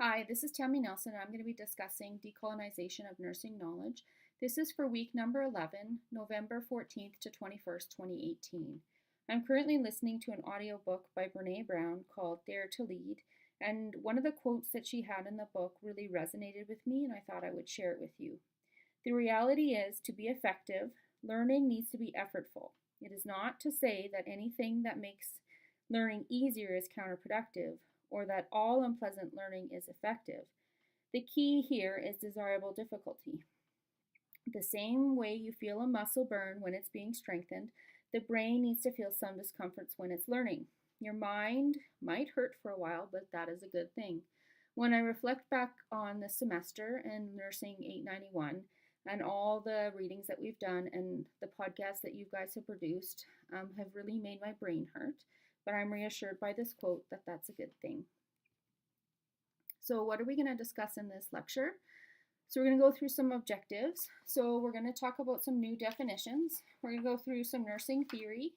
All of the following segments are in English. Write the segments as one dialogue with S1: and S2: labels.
S1: Hi, this is Tammy Nelson, and I'm going to be discussing decolonization of nursing knowledge. This is for week number 11, November 14th to 21st, 2018. I'm currently listening to an audiobook by Brene Brown called Dare to Lead, and one of the quotes that she had in the book really resonated with me, and I thought I would share it with you. The reality is, to be effective, learning needs to be effortful. It is not to say that anything that makes learning easier is counterproductive, or that all unpleasant learning is effective. The key here is desirable difficulty. The same way you feel a muscle burn when it's being strengthened, the brain needs to feel some discomforts when it's learning. Your mind might hurt for a while, but that is a good thing. When I reflect back on the semester and Nursing 891 and all the readings that we've done and the podcasts that you guys have produced have really made my brain hurt, but I'm reassured by this quote that that's a good thing. So what are we going to discuss in this lecture? So we're going to go through some objectives. So we're going to talk about some new definitions. We're going to go through some nursing theory.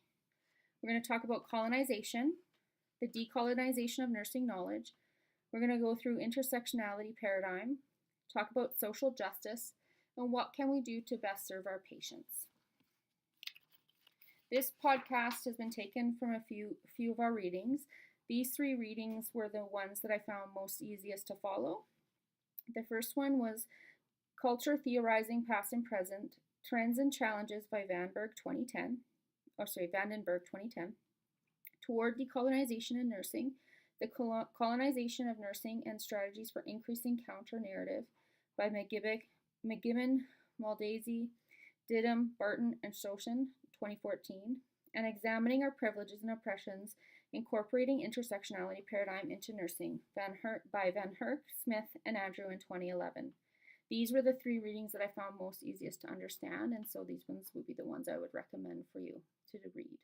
S1: We're going to talk about colonization, the decolonization of nursing knowledge. We're going to go through intersectionality paradigm, talk about social justice, and what can we do to best serve our patients. This podcast has been taken from a few of our readings. These 3 readings were the ones that I found most easiest to follow. The first one was Culture Theorizing Past and Present, Trends and Challenges by Vandenberg 2010. Toward Decolonization in Nursing, the Colonization of Nursing and Strategies for Increasing Counter-Narrative by McGibbon, Maldazzi, Didham, Barton, and Shoshin, 2014, and Examining Our Privileges and Oppressions, Incorporating Intersectionality Paradigm into Nursing by Van Herk, Smith, and Andrew in 2011. These were the 3 readings that I found most easiest to understand, and so these ones would be the ones I would recommend for you to read.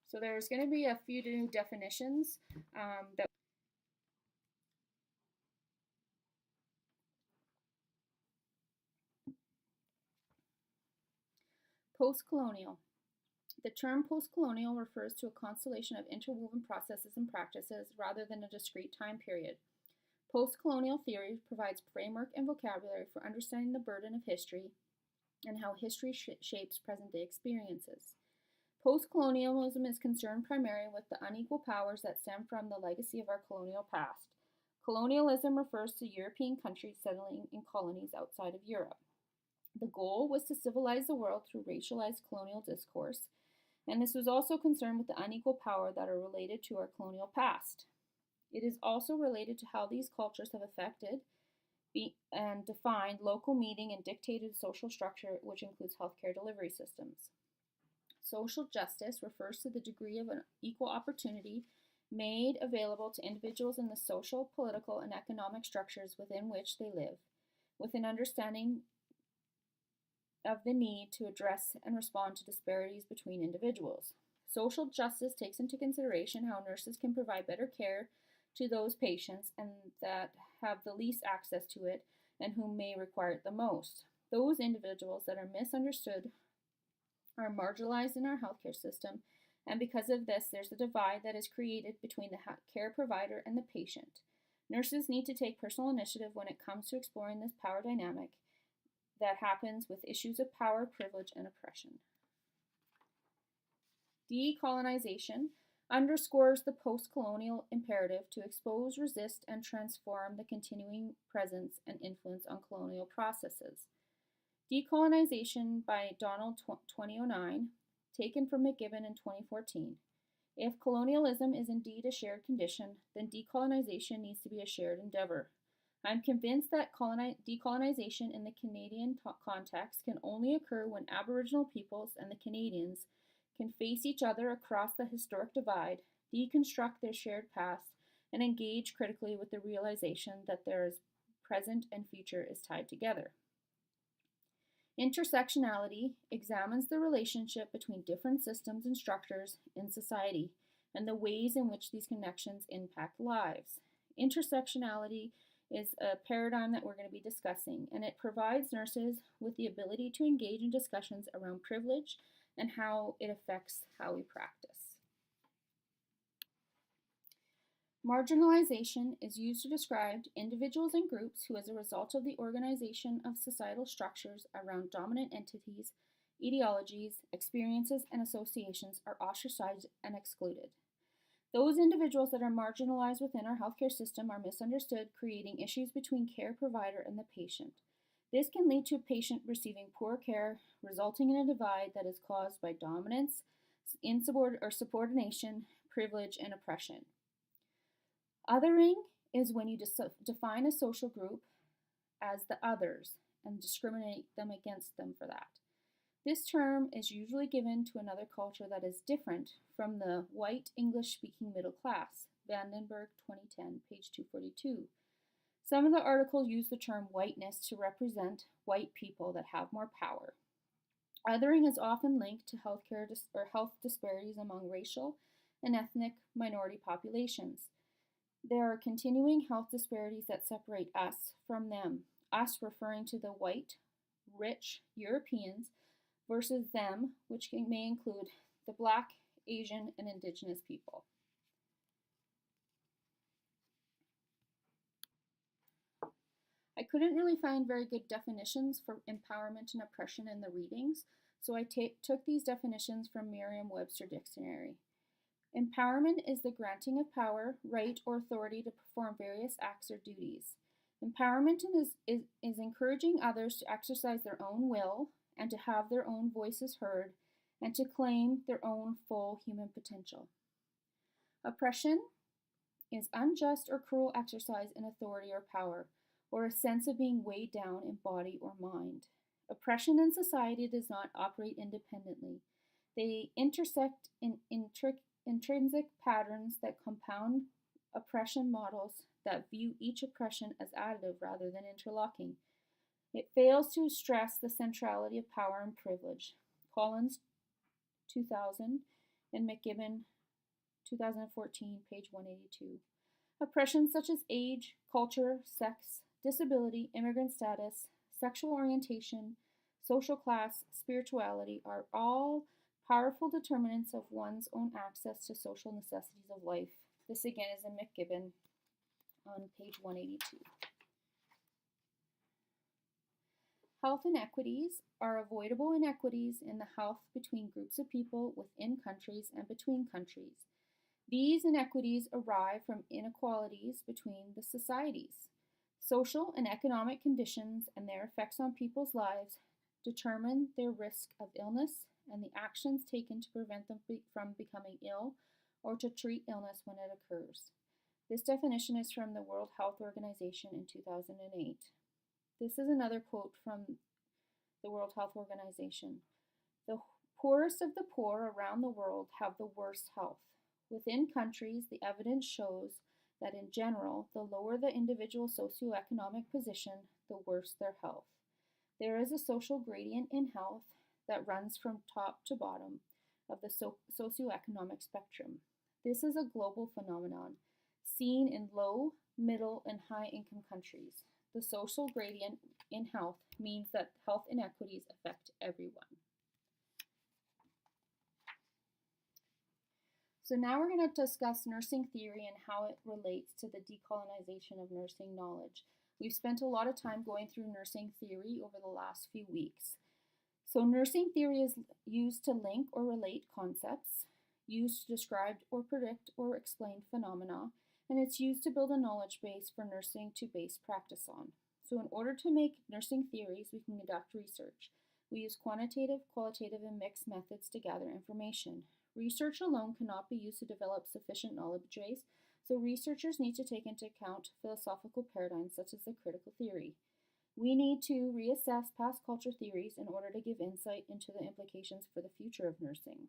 S1: So there's going to be a few new definitions that Post-colonial. The term post-colonial refers to a constellation of interwoven processes and practices rather than a discrete time period. Post-colonial theory provides framework and vocabulary for understanding the burden of history and how history shapes present-day experiences. Post-colonialism is concerned primarily with the unequal powers that stem from the legacy of our colonial past. Colonialism refers to European countries settling in colonies outside of Europe. The goal was to civilize the world through racialized colonial discourse, and this was also concerned with the unequal power that are related to our colonial past. It is also related to how these cultures have affected and defined local meaning and dictated social structure, which includes healthcare delivery systems. Social justice refers to the degree of an equal opportunity made available to individuals in the social, political, and economic structures within which they live, with an understanding of the need to address and respond to disparities between individuals. Social justice takes into consideration how nurses can provide better care to those patients and that have the least access to it and who may require it the most. Those individuals that are misunderstood are marginalized in our healthcare system, and because of this, there's a divide that is created between the care provider and the patient. Nurses need to take personal initiative when it comes to exploring this power dynamic that happens with issues of power, privilege, and oppression. Decolonization underscores the post-colonial imperative to expose, resist, and transform the continuing presence and influence on colonial processes. Decolonization by Donald 2009, taken from McGibbon in 2014. If colonialism is indeed a shared condition, then decolonization needs to be a shared endeavor. I'm convinced that decolonization in the Canadian context can only occur when Aboriginal peoples and the Canadians can face each other across the historic divide, deconstruct their shared past, and engage critically with the realization that their present and future is tied together. Intersectionality examines the relationship between different systems and structures in society and the ways in which these connections impact lives. Intersectionality is a paradigm that we're going to be discussing, and it provides nurses with the ability to engage in discussions around privilege and how it affects how we practice. Marginalization is used to describe individuals and groups who, as a result of the organization of societal structures around dominant entities, ideologies, experiences, and associations, are ostracized and excluded. Those individuals that are marginalized within our healthcare system are misunderstood, creating issues between care provider and the patient. This can lead to a patient receiving poor care, resulting in a divide that is caused by dominance, subordination, privilege, and oppression. Othering is when you define a social group as the others and discriminate them against them for that. This term is usually given to another culture that is different from the white English-speaking middle class. Vandenberg, 2010, page 242. Some of the articles use the term whiteness to represent white people that have more power. Othering is often linked to health disparities among racial and ethnic minority populations. There are continuing health disparities that separate us from them, us referring to the white, rich Europeans versus them, which may include the Black, Asian, and Indigenous people. I couldn't really find very good definitions for empowerment and oppression in the readings, so I took these definitions from Merriam-Webster Dictionary. Empowerment is the granting of power, right, or authority to perform various acts or duties. Empowerment is encouraging others to exercise their own will and to have their own voices heard and to claim their own full human potential. Oppression is unjust or cruel exercise in authority or power, or a sense of being weighed down in body or mind. Oppression in society does not operate independently. They intersect in intrinsic patterns that compound oppression models that view each oppression as additive rather than interlocking. It fails to stress the centrality of power and privilege. Collins, 2000, and McGibbon, 2014, page 182. Oppressions such as age, culture, sex, disability, immigrant status, sexual orientation, social class, spirituality are all powerful determinants of one's own access to social necessities of life. This again is in McGibbon on page 182. Health inequities are avoidable inequities in the health between groups of people within countries and between countries. These inequities arise from inequalities between the societies. Social and economic conditions and their effects on people's lives determine their risk of illness and the actions taken to prevent them from becoming ill or to treat illness when it occurs. This definition is from the World Health Organization in 2008. This is another quote from the World Health Organization. The poorest of the poor around the world have the worst health. Within countries, the evidence shows that in general, the lower the individual socioeconomic position, the worse their health. There is a social gradient in health that runs from top to bottom of the socioeconomic spectrum. This is a global phenomenon seen in low, middle, and high-income countries. The social gradient in health means that health inequities affect everyone. So now we're going to discuss nursing theory and how it relates to the decolonization of nursing knowledge. We've spent a lot of time going through nursing theory over the last few weeks. So nursing theory is used to link or relate concepts, used to describe or predict or explain phenomena, and it's used to build a knowledge base for nursing to base practice on. So in order to make nursing theories, we can conduct research. We use quantitative, qualitative, and mixed methods to gather information. Research alone cannot be used to develop sufficient knowledge base, so researchers need to take into account philosophical paradigms such as the critical theory. We need to reassess past culture theories in order to give insight into the implications for the future of nursing.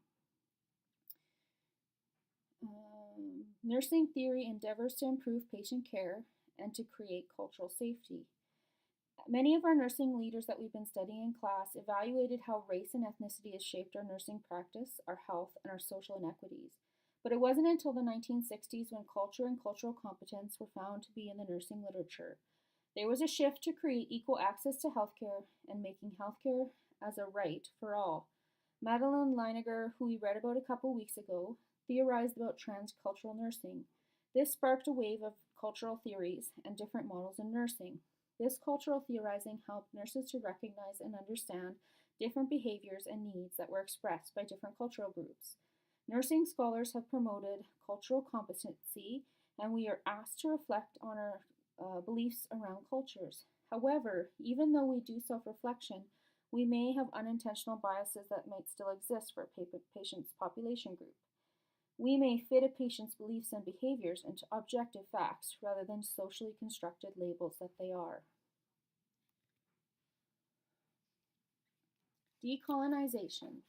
S1: Nursing theory endeavors to improve patient care and to create cultural safety. Many of our nursing leaders that we've been studying in class evaluated how race and ethnicity has shaped our nursing practice, our health, and our social inequities. But it wasn't until the 1960s when culture and cultural competence were found to be in the nursing literature. There was a shift to create equal access to healthcare and making healthcare as a right for all. Madeline Leiniger, who we read about a couple weeks ago, theorized about transcultural nursing. This sparked a wave of cultural theories and different models in nursing. This cultural theorizing helped nurses to recognize and understand different behaviors and needs that were expressed by different cultural groups. Nursing scholars have promoted cultural competency, and we are asked to reflect on our beliefs around cultures. However, even though we do self reflection, we may have unintentional biases that might still exist for a patient's population group. We may fit a patient's beliefs and behaviors into objective facts rather than socially constructed labels that they are. Decolonization.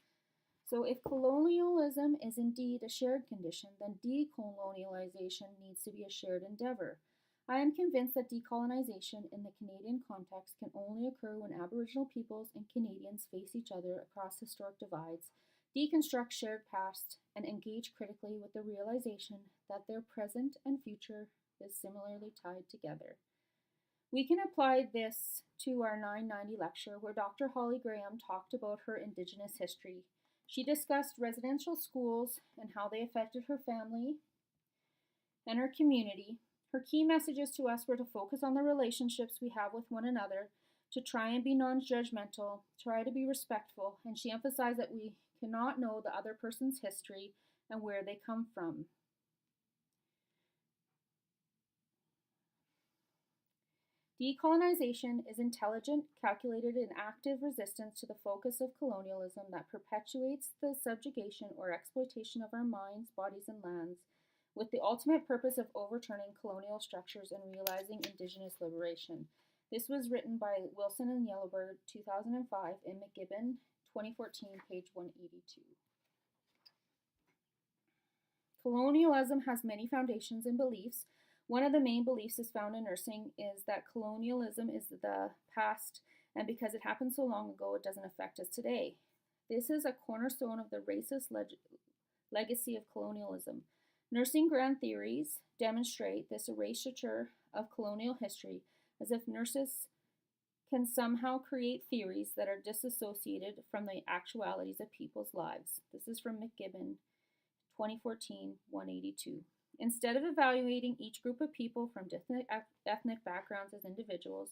S1: So, if colonialism is indeed a shared condition, then decolonialization needs to be a shared endeavor. I am convinced that decolonization in the Canadian context can only occur when Aboriginal peoples and Canadians face each other across historic divides, deconstruct shared past, and engage critically with the realization that their present and future is similarly tied together. We can apply this to our 990 lecture, where Dr. Holly Graham talked about her Indigenous history. She discussed residential schools and how they affected her family and her community. Her key messages to us were to focus on the relationships we have with one another, to try and be non-judgmental, try to be respectful, and she emphasized that we cannot know the other person's history and where they come from. Decolonization is intelligent, calculated, and active resistance to the focus of colonialism that perpetuates the subjugation or exploitation of our minds, bodies, and lands, with the ultimate purpose of overturning colonial structures and realizing Indigenous liberation. This was written by Wilson and Yellowbird, 2005, and McGibbon, 2014, page 182. Colonialism has many foundations and beliefs. One of the main beliefs is found in nursing is that colonialism is the past, and because it happened so long ago, it doesn't affect us today. This is a cornerstone of the racist legacy of colonialism. Nursing grand theories demonstrate this erasure of colonial history, as if nurses can somehow create theories that are disassociated from the actualities of people's lives. This is from McGibbon, 2014, 182. Instead of evaluating each group of people from different ethnic backgrounds as individuals,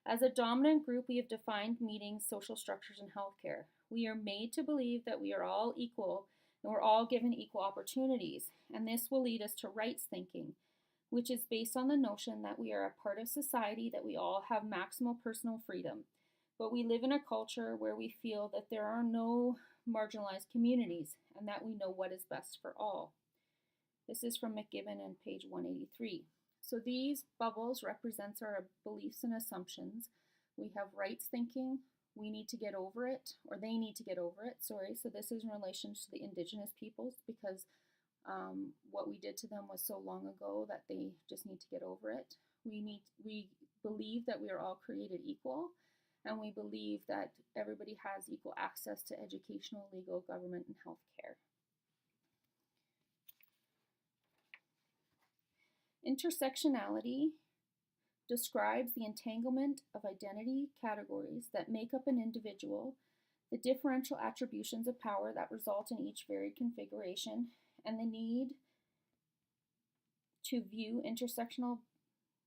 S1: as a dominant group, we have defined meetings, social structures, and healthcare. We are made to believe that we are all equal and we're all given equal opportunities, and this will lead us to rights thinking, which is based on the notion that we are a part of society, that we all have maximal personal freedom. But we live in a culture where we feel that there are no marginalized communities and that we know what is best for all. This is from McGibbon on page 183. So these bubbles represents our beliefs and assumptions. We have rights thinking, we need to get over it, or they need to get over it, sorry. So this is in relation to the Indigenous peoples, because what we did to them was so long ago that they just need to get over it. We believe that we are all created equal, and we believe that everybody has equal access to educational, legal, government, and health care. Intersectionality describes the entanglement of identity categories that make up an individual, the differential attributions of power that result in each varied configuration, and the need to view intersectional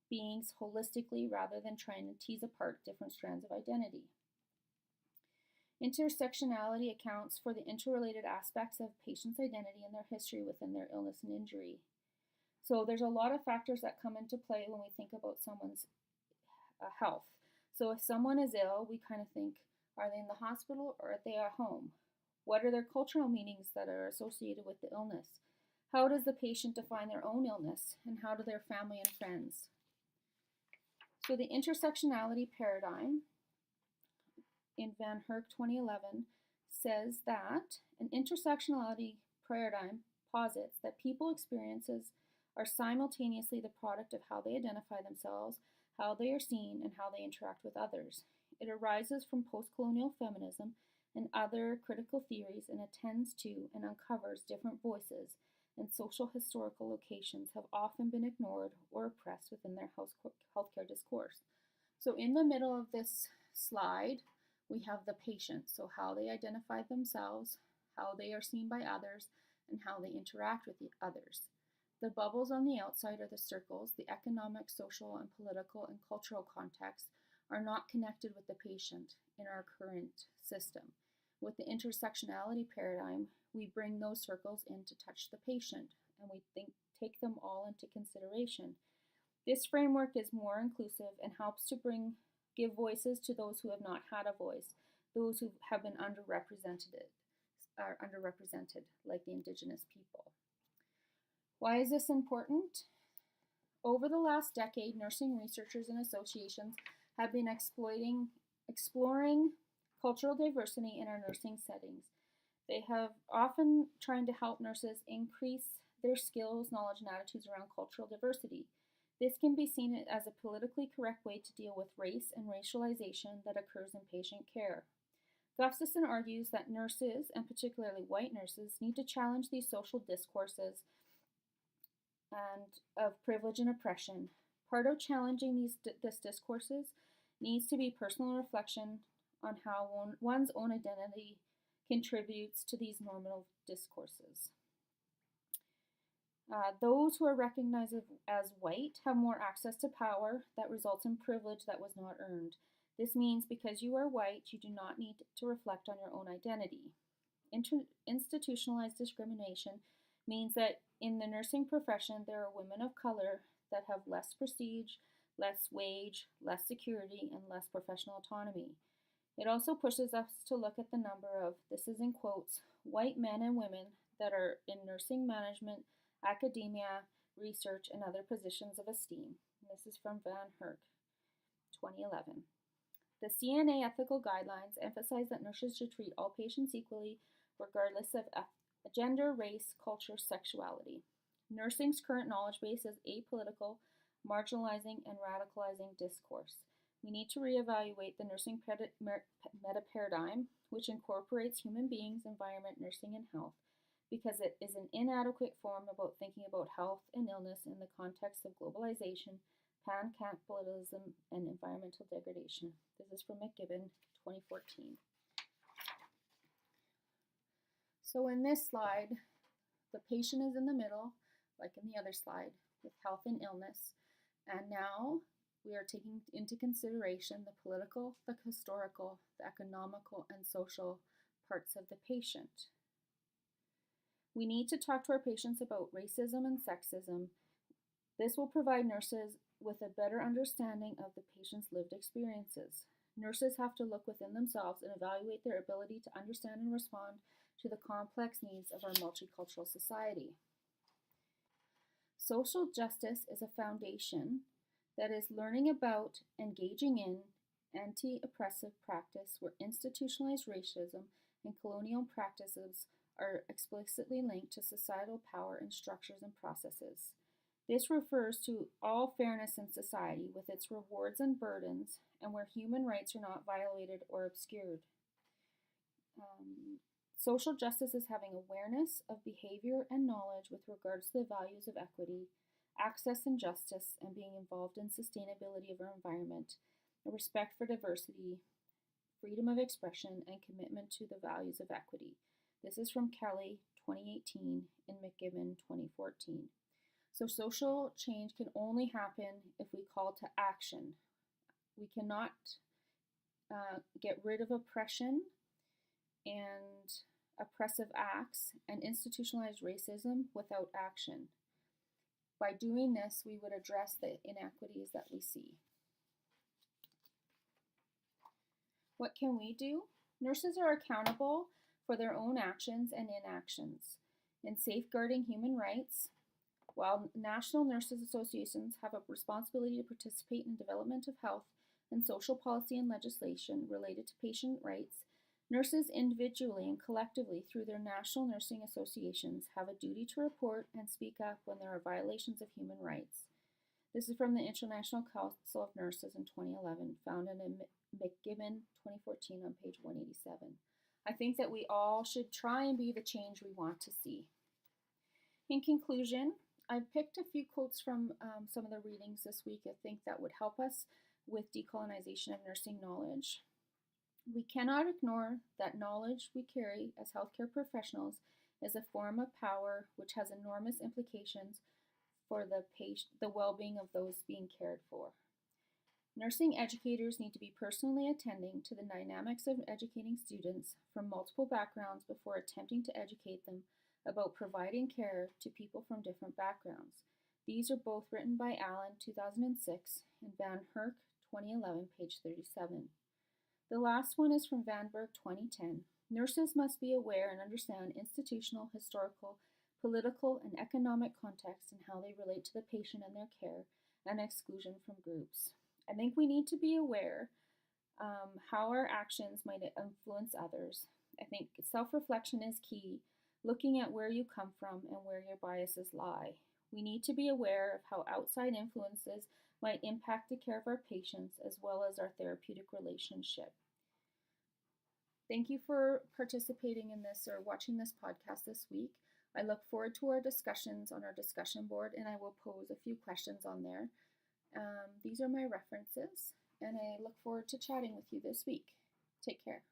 S1: beings holistically rather than trying to tease apart different strands of identity. Intersectionality accounts for the interrelated aspects of patients' identity and their history within their illness and injury. So there's a lot of factors that come into play when we think about someone's health. So if someone is ill, we kind of think, are they in the hospital or are they at home? What are their cultural meanings that are associated with the illness? How does the patient define their own illness, and how do their family and friends? So the intersectionality paradigm in Van Herk 2011 says that an intersectionality paradigm posits that people experiences are simultaneously the product of how they identify themselves, how they are seen, and how they interact with others. It arises from post-colonial feminism and other critical theories and attends to and uncovers different voices and social historical locations have often been ignored or oppressed within their healthcare discourse. So in the middle of this slide, We have the patient, so how they identify themselves, how they are seen by others, and how they interact with the others. The bubbles on the outside are the circles. The economic, social, and political and cultural contexts are not connected with the patient in our current system. With the intersectionality paradigm, we bring those circles in to touch the patient, and we take them all into consideration. This framework is more inclusive and helps to give voices to those who have not had a voice, those who have been underrepresented, like the Indigenous people. Why is this important? Over the last decade, nursing researchers and associations have been exploring cultural diversity in our nursing settings. They have often trying to help nurses increase their skills, knowledge, and attitudes around cultural diversity. This can be seen as a politically correct way to deal with race and racialization that occurs in patient care. Gustafson argues that nurses, and particularly white nurses, need to challenge these social discourses and of privilege and oppression. Part of challenging these discourses needs to be personal reflection on how one's own identity contributes to these normative discourses. Those who are recognized as white have more access to power that results in privilege that was not earned. This means because you are white, you do not need to reflect on your own identity. Institutionalized discrimination means that in the nursing profession, there are women of color that have less prestige, less wage, less security, and less professional autonomy. It also pushes us to look at the number of, this is in quotes, white men and women that are in nursing management, academia, research, and other positions of esteem. And this is from Van Herk, 2011. The CNA ethical guidelines emphasize that nurses should treat all patients equally, regardless of gender, race, culture, sexuality. Nursing's current knowledge base is apolitical, marginalizing, and radicalizing discourse. We need to reevaluate the nursing meta paradigm, which incorporates human beings, environment, nursing, and health, because it is an inadequate form about thinking about health and illness in the context of globalization, pan-capitalism, and environmental degradation. This is from McGibbon, 2014. So in this slide, the patient is in the middle, like in the other slide, with health and illness. And now we are taking into consideration the political, the historical, the economical, and social parts of the patient. We need to talk to our patients about racism and sexism. This will provide nurses with a better understanding of the patient's lived experiences. Nurses have to look within themselves and evaluate their ability to understand and respond to the complex needs of our multicultural society. Social justice is a foundation that is learning about, engaging in, anti-oppressive practice where institutionalized racism and colonial practices are explicitly linked to societal power and structures and processes. This refers to all fairness in society with its rewards and burdens, and where human rights are not violated or obscured. Social justice is having awareness of behavior and knowledge with regards to the values of equity, access and justice, and being involved in sustainability of our environment, a respect for diversity, freedom of expression, and commitment to the values of equity. This is from Kelly, 2018, and McGibbon, 2014. So social change can only happen if we call to action. We cannot get rid of oppression and oppressive acts and institutionalized racism without action. By doing this, we would address the inequities that we see. What can we do? Nurses are accountable for their own actions and inactions in safeguarding human rights. While national nurses associations have a responsibility to participate in the development of health and social policy and legislation related to patient rights, nurses individually and collectively through their national nursing associations have a duty to report and speak up when there are violations of human rights. This is from the International Council of Nurses in 2011, found in McGibbon 2014 on page 187. I think that we all should try and be the change we want to see. In conclusion, I've picked a few quotes from some of the readings this week I think that would help us with decolonization of nursing knowledge. We cannot ignore that knowledge we carry as healthcare professionals is a form of power which has enormous implications for the well-being of those being cared for. Nursing educators need to be personally attending to the dynamics of educating students from multiple backgrounds before attempting to educate them about providing care to people from different backgrounds. These are both written by Allen, 2006, and Van Herk, 2011, page 37. The last one is from Van Berg, 2010. Nurses must be aware and understand institutional, historical, political, and economic context and how they relate to the patient and their care, and exclusion from groups. I think we need to be aware how our actions might influence others. I think self-reflection is key, looking at where you come from and where your biases lie. We need to be aware of how outside influences might impact the care of our patients as well as our therapeutic relationship. Thank you for participating in this or watching this podcast this week. I look forward to our discussions on our discussion board, and I will pose a few questions on there. These are my references, and I look forward to chatting with you this week. Take care.